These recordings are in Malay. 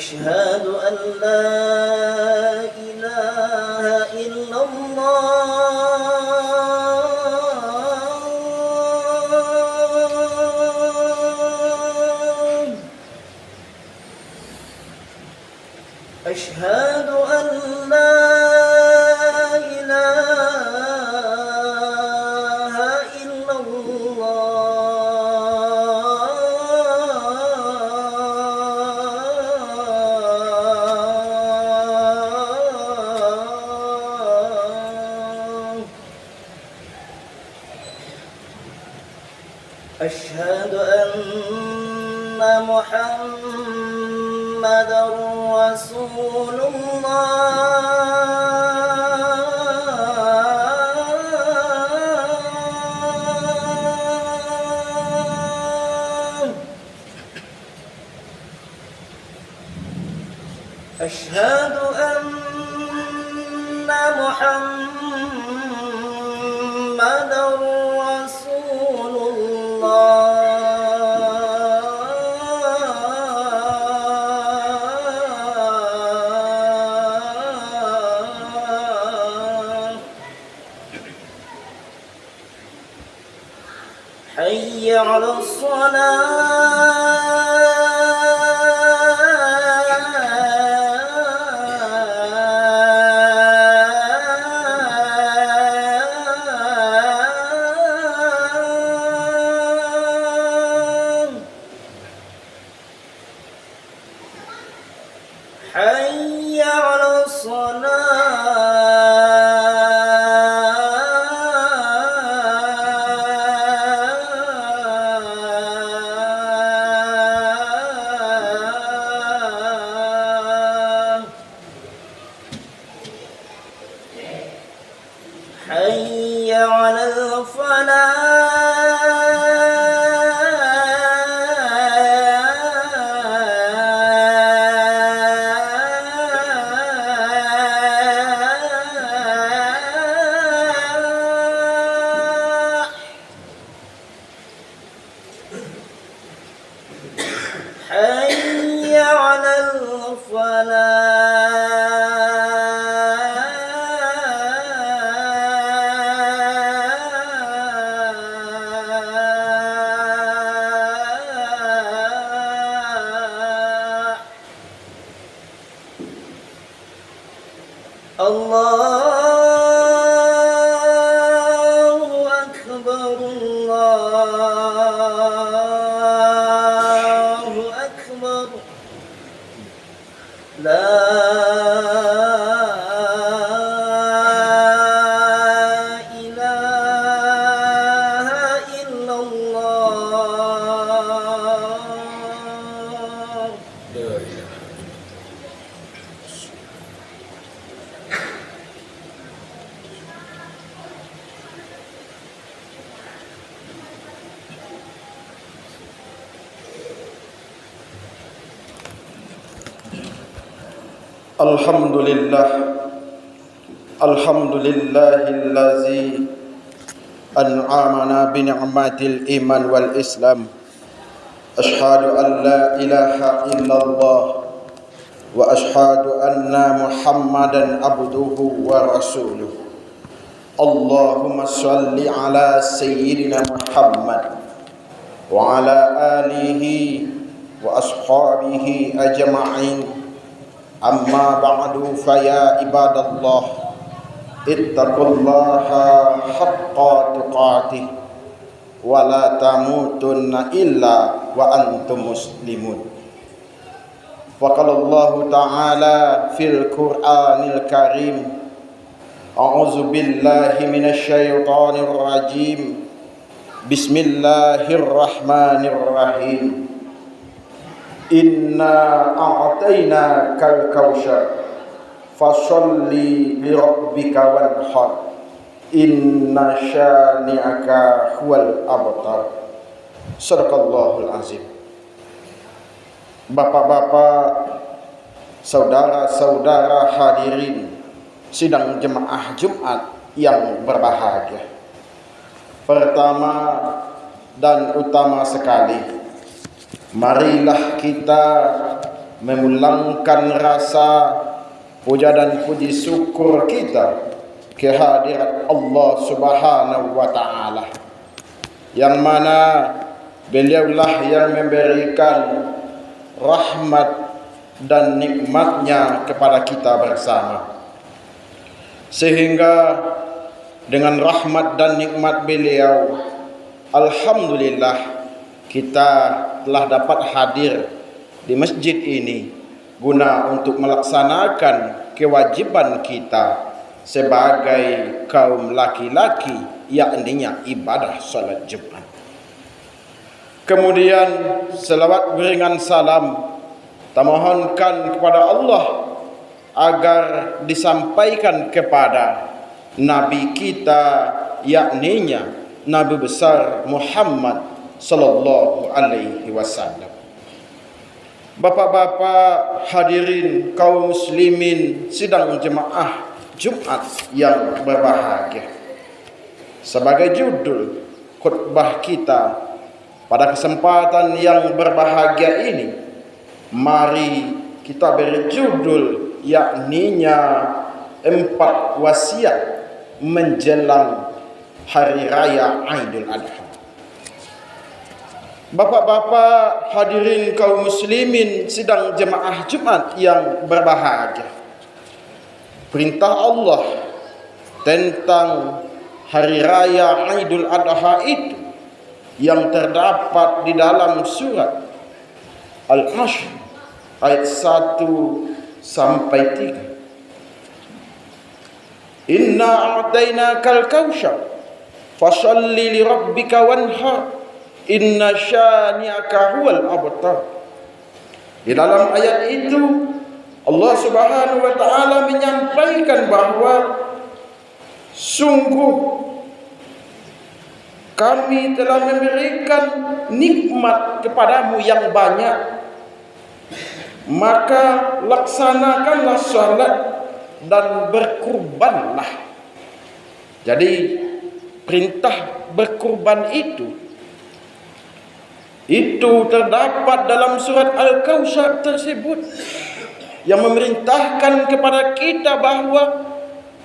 أشهد أن لا إله إلا الله أشهد أن لا إله إلا الله أشهد أن محمدا رسول الله أشهد أن محمدا رسول الله حي على الصلاة حي على الصلاة حي على الفلاح حي على الفلاح الله أكبر الله أكبر لا إله إلا الله الحمد لله الذي أنعمنا بنعمات الإيمان والإسلام أشهد أن لا إله إلا الله وأشهد أن محمدا عبده ورسوله اللهم صل على سيدنا محمد وعلى آله وأصحابه أجمعين أما بعد فيا عباد الله اتقوا الله حق تقاته ولا تموتن إلا وأنتم مسلمون وقال الله تعالى في القرآن الكريم أعوذ بالله من الشيطان الرجيم بسم الله الرحمن الرحيم إنا أعطيناك الكوثر فصل لربك وانحر إن شانئك هو الأبتر Sadaqallahul azim. Bapak-bapak, saudara-saudara hadirin sidang jemaah Jumat yang berbahagia. Pertama dan utama sekali, marilah kita memulangkan rasa puja dan puji syukur kita kehadirat Allah Subhanahu wa taala, yang mana beliaulah yang memberikan rahmat dan nikmatnya kepada kita bersama, sehingga dengan rahmat dan nikmat beliau, alhamdulillah kita telah dapat hadir di masjid ini guna untuk melaksanakan kewajiban kita sebagai kaum laki-laki, yakninya ibadah salat Jumat. Kemudian selawat beringan salam tamohonkan kepada Allah agar disampaikan kepada Nabi kita, yakninya Nabi besar Muhammad sallallahu alaihi wasallam. Bapak-bapak hadirin kaum muslimin sidang jemaah Jumat yang berbahagia, sebagai judul khutbah kita pada kesempatan yang berbahagia ini, mari kita beri judul yakninya 4 wasiat menjelang hari raya Idul Adha. Bapak-bapak hadirin kaum muslimin sidang jemaah Jumat yang berbahagia, perintah Allah tentang hari raya Idul Adha itu yang terdapat di dalam surat Al-Ashr ayat 1 sampai 3. Inna a'tainakal kautsar fashalli li rabbika wanhar inna syani'aka huwal abtar. Di dalam ayat itu Allah Subhanahu wa taala menyampaikan bahwa sungguh kami telah memberikan nikmat kepadamu yang banyak, maka laksanakanlah salat dan berkurbanlah. Jadi perintah berkurban itu terdapat dalam surat Al-Kautsar tersebut, yang memerintahkan kepada kita bahwa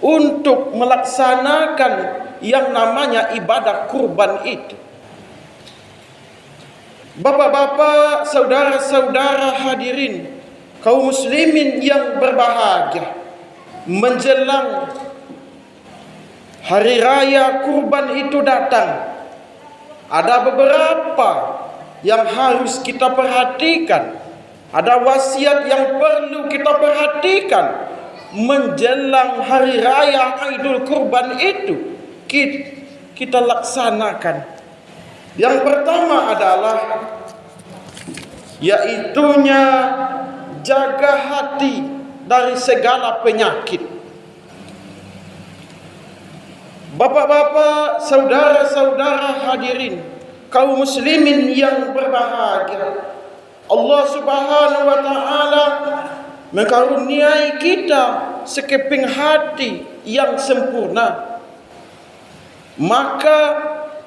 untuk melaksanakan yang namanya ibadah kurban itu. Bapak-bapak, saudara-saudara hadirin kaum muslimin yang berbahagia, menjelang hari raya kurban itu datang, ada beberapa yang harus kita perhatikan, ada wasiat yang perlu kita perhatikan menjelang hari raya Idul Kurban itu kita laksanakan. Yang pertama adalah yaitunya jaga hati dari segala penyakit. Bapak-bapak, saudara-saudara hadirin kaum muslimin yang berbahagia, Allah Subhanahu wa taala mengaruniai kita sekeping hati yang sempurna. Maka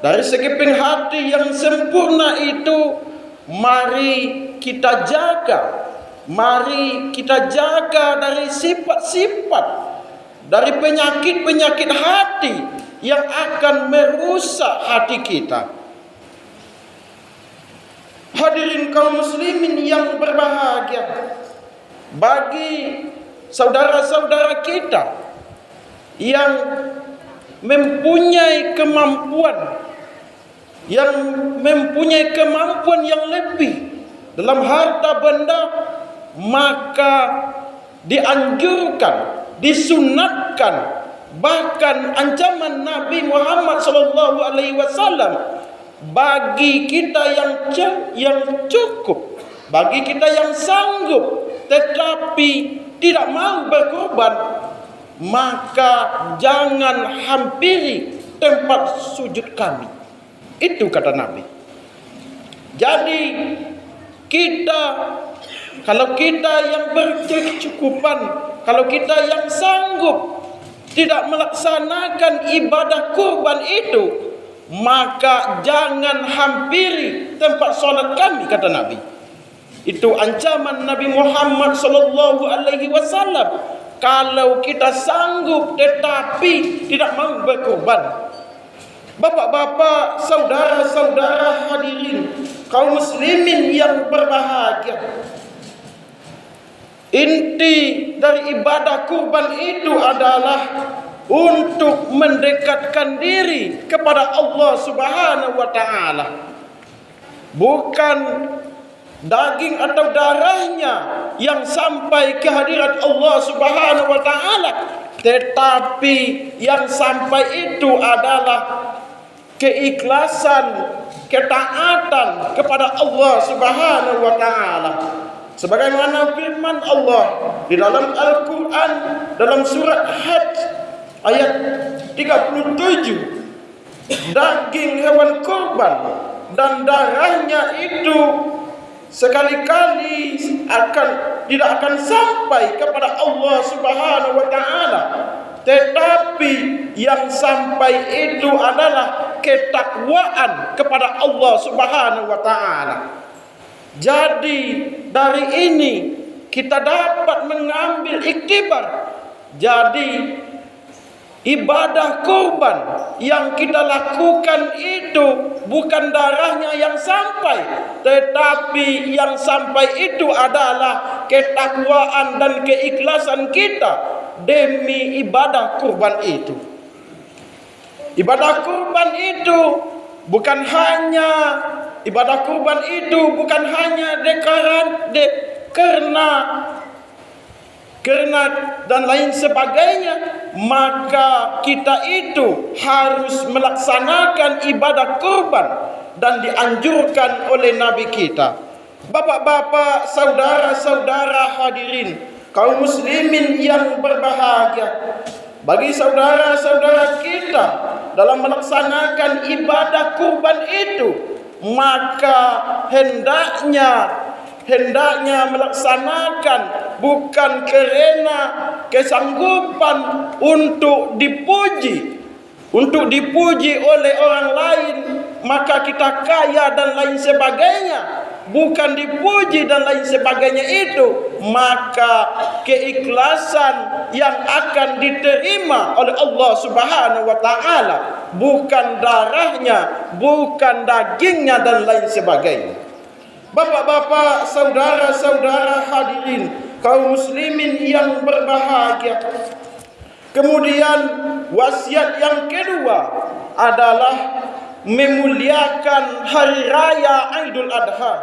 dari sekeping hati yang sempurna itu, mari kita jaga dari sifat-sifat, dari penyakit-penyakit hati yang akan merusak hati kita. Hadirin kaum muslimin yang berbahagia, bagi saudara-saudara kita yang mempunyai kemampuan yang lebih dalam harta benda, maka dianjurkan, disunatkan, bahkan ancaman Nabi Muhammad SAW bagi kita yang cukup, bagi kita yang sanggup tetapi tidak mau berkorban, maka jangan hampiri tempat sujud kami. Itu kata Nabi. Jadi kalau kita yang berkecukupan, kalau kita yang sanggup tidak melaksanakan ibadah kurban itu, maka jangan hampiri tempat solat kami, kata Nabi. Itu ancaman Nabi Muhammad sallallahu alaihi wasallam. Kalau kita sanggup tetapi tidak mau berkorban. Bapak-bapak, saudara-saudara hadirin, kaum muslimin yang berbahagia. Inti dari ibadah kurban itu adalah untuk mendekatkan diri kepada Allah Subhanahu wa taala. Bukan daging atau darahnya yang sampai ke hadirat Allah Subhanahu wa taala, tetapi yang sampai itu adalah keikhlasan, ketaatan kepada Allah Subhanahu wa taala. Sebagaimana firman Allah di dalam Al-Qur'an dalam surat Hajj ayat 37, daging hewan kurban dan darahnya itu sekali-kali tidak akan sampai kepada Allah Subhanahu wa taala, tetapi yang sampai itu adalah ketakwaan kepada Allah Subhanahu wa taala. Jadi dari ini kita dapat mengambil iktibar. Jadi ibadah kurban yang kita lakukan itu bukan darahnya yang sampai, tetapi yang sampai itu adalah ketakwaan dan keikhlasan kita demi ibadah kurban itu. Ibadah kurban itu bukan hanya karena dan lain sebagainya, maka kita itu harus melaksanakan ibadah kurban dan dianjurkan oleh Nabi kita. Bapak-bapak, saudara-saudara hadirin, kaum muslimin yang berbahagia, bagi saudara-saudara kita dalam melaksanakan ibadah kurban itu, maka hendaknya melaksanakan bukan karena kesanggupan untuk dipuji oleh orang lain, maka kita kaya dan lain sebagainya. Bukan dipuji dan lain sebagainya itu, maka keikhlasan yang akan diterima oleh Allah Subhanahu wa taala bukan darahnya, bukan dagingnya dan lain sebagainya. Bapak-bapak, saudara-saudara hadirin, kaum muslimin yang berbahagia. Kemudian wasiat yang kedua adalah memuliakan hari raya Idul Adha.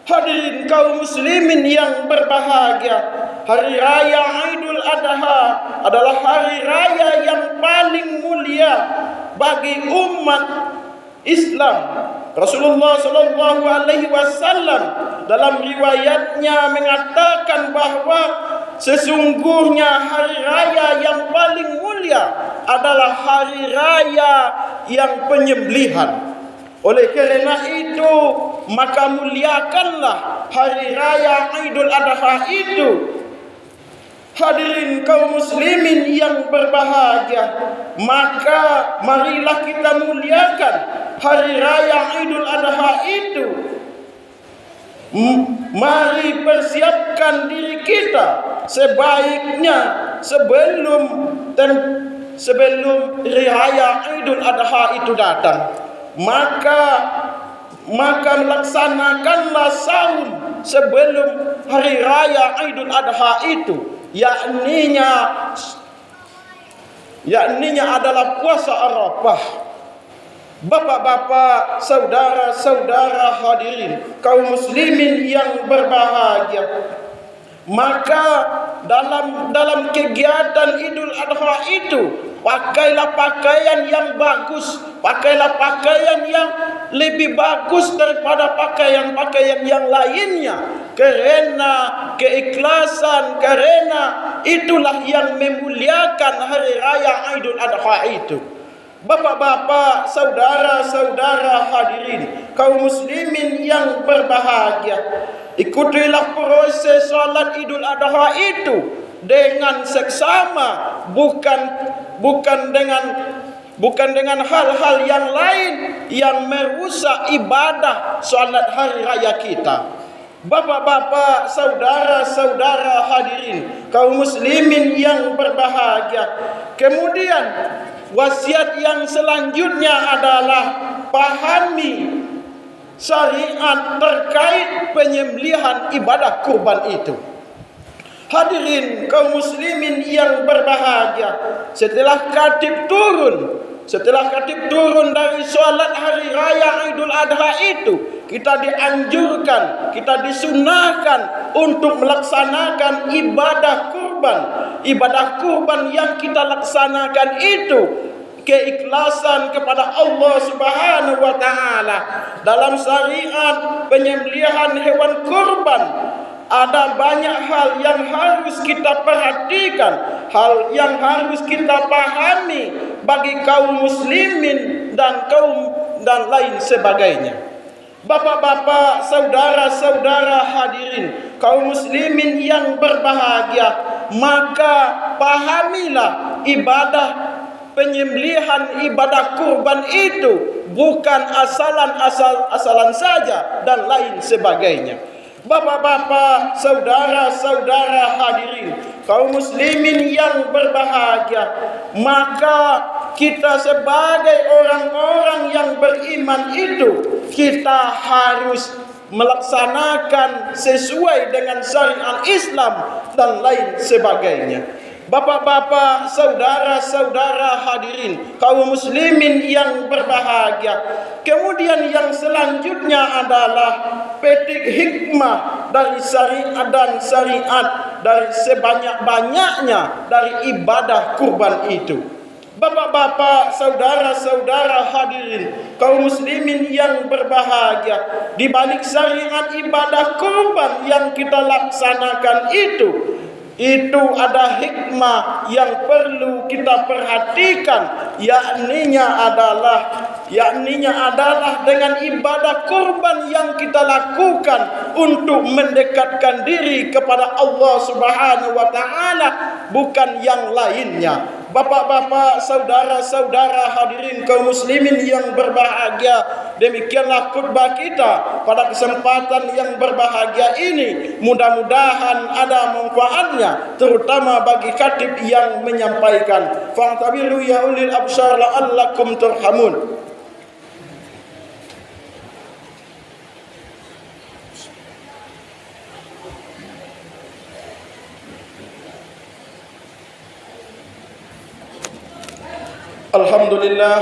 Hadirin kaum muslimin yang berbahagia, hari raya Idul Adha adalah hari raya yang paling mulia bagi umat Islam. Rasulullah sallallahu alaihi wasallam dalam riwayatnya mengatakan bahwa sesungguhnya hari raya yang paling mulia adalah hari raya yang penyembelihan. Oleh kerana itu, maka muliakanlah hari raya Idul Adha itu. Hadirin kaum muslimin yang berbahagia, maka marilah kita muliakan hari raya Idul Adha itu. Mari persiapkan diri kita sebaiknya sebelum hari raya Idul Adha itu datang. Maka melaksanakanlah saum sebelum hari raya Idul Adha itu, yakninya adalah puasa Arafah. Bapak-bapak, saudara-saudara hadirin, kaum muslimin yang berbahagia, maka dalam kegiatan Idul Adha itu, pakailah pakaian yang bagus, pakailah pakaian yang lebih bagus daripada pakaian-pakaian yang lainnya, karena keikhlasan, karena itulah yang memuliakan hari raya Idul Adha itu. Bapak-bapak, saudara-saudara hadirin, kaum muslimin yang berbahagia, ikutilah proses salat Idul Adha itu dengan seksama, bukan dengan hal-hal yang lain yang merusak ibadah salat hari raya kita. Bapak-bapak, saudara-saudara hadirin, kaum muslimin yang berbahagia. Kemudian wasiat yang selanjutnya adalah pahami syariat terkait penyembelihan ibadah kurban itu. Hadirin kaum muslimin yang berbahagia, setelah khatib turun dari solat hari raya Idul Adha itu, kita dianjurkan, kita disunahkan untuk melaksanakan ibadah kurban. Ibadah kurban yang kita laksanakan itu keikhlasan kepada Allah Subhanahu wa taala. Dalam syariat penyembelihan hewan kurban ada banyak hal yang harus kita perhatikan, hal yang harus kita pahami bagi kaum muslimin dan lain sebagainya. Bapak-bapak, saudara-saudara hadirin, kaum muslimin yang berbahagia, maka pahamilah ibadah penyembelihan ibadah kurban itu bukan asalan saja dan lain sebagainya. Bapak-bapak, saudara-saudara hadirin, kaum muslimin yang berbahagia, maka kita sebagai orang-orang yang beriman itu, kita harus melaksanakan sesuai dengan syariat Islam dan lain sebagainya. Bapak-bapak, saudara-saudara hadirin, kaum muslimin yang berbahagia. Kemudian yang selanjutnya adalah petik hikmah dari syariat dan syariat dari sebanyak-banyaknya dari ibadah kurban itu. Bapak-bapak, saudara-saudara hadirin, kaum muslimin yang berbahagia, di balik syariat ibadah kurban yang kita laksanakan itu ada hikmah yang perlu kita perhatikan, yakninya adalah dengan ibadah kurban yang kita lakukan untuk mendekatkan diri kepada Allah Subhanahu wa taala, bukan yang lainnya. Bapak-bapak, saudara-saudara hadirin kaum muslimin yang berbahagia, demikianlah khutbah kita pada kesempatan yang berbahagia ini. Mudah-mudahan ada manfaatnya, terutama bagi khatib yang menyampaikan. Fa'tabiru ya ulil absar la'allakum turhamun. Alhamdulillah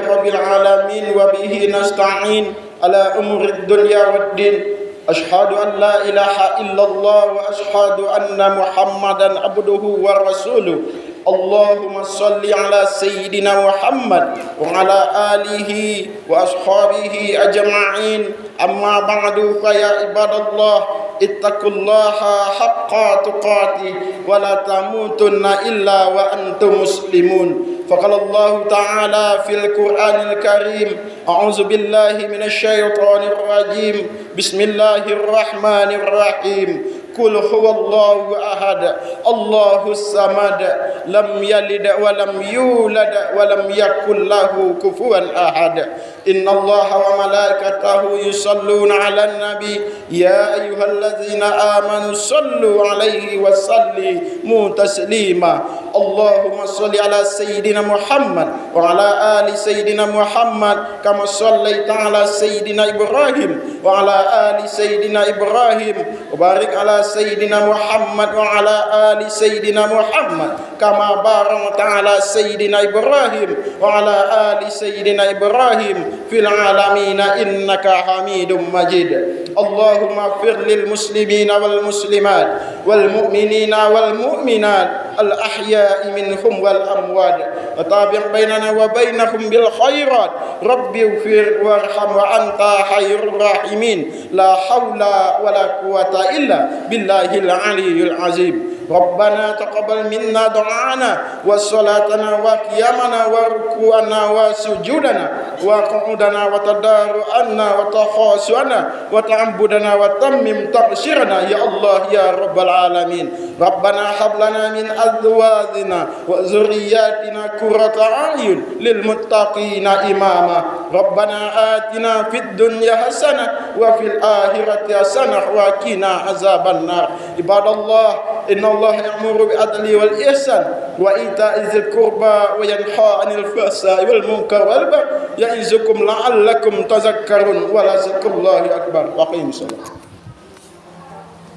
rabbil alamin wa bihi nasta'in ala umuri dunya waddin. Ashhadu an la ilaha illallah wa ashhadu anna Muhammadan abduhu wa rasuluh. Allahumma salli ala sayyidina Muhammad wa ala alihi wa ashabihi ajma'in. Amma ba'du, fa ya ibadallah, ittaqullaha haqqa tuqatih wa la tamutunna illa wa antum muslimun. Faqala Allah ta'ala fil Qur'anil Karim, a'udzu billahi minasy syaithanir rajim. Bismillahirrahmanirrahim. Qul huwallahu ahad, Allahus samad, lam yalid wa lam yulad wa lam yakul lahu kufuwan ahad. Innallaha wa malaikatahu yusalluna 'alan nabi, ya ayyuhalladzina amanu sallu 'alaihi wa sallimu taslima. Allahumma shalli ala sayyidina Muhammad wa ala ali sayyidina Muhammad kama shallaita ala sayyidina Ibrahim wa ala ali sayyidina Ibrahim wa barik ala sayyidina Muhammad wa ala ali sayyidina Muhammad kama barakta ala sayyidina Ibrahim wa ala ali sayyidina Ibrahim fil alamin innaka Hamidum Majid. Allahumma ighfir lil muslimina wal muslimat wal mu'minina wal mu'minat al ahya'i minhum wal amwat wa tabi' bainana wa bainahum bil khairat. Rabbi ighfir warham wa anta khairur rahimin. La haula wa la quwata illa billahil aliyyil azim. ربنا تقبل منا دعانا وصلاتنا وقيامنا وركوعنا وسجودنا وقعودنا وتضرعنا وتخاصنا وتعبدنا وتمم تقصيرنا يا الله يا رب العالمين. ربنا هب لنا من أزواجنا وذرياتنا قرة أعين للمتقين إماما. ربنا آتنا في الدنيا حسنة وفي الآخرة حسنة وقنا عذاب النار. عباد الله إن الله يأمر بالعدل والإحسان وإيتاء ذي القربى وينهى عن الفحشاء والمنكر والبغي يعظكم لعلكم تذكرون ولذكر الله أكبر. وأقيموا الصلاة.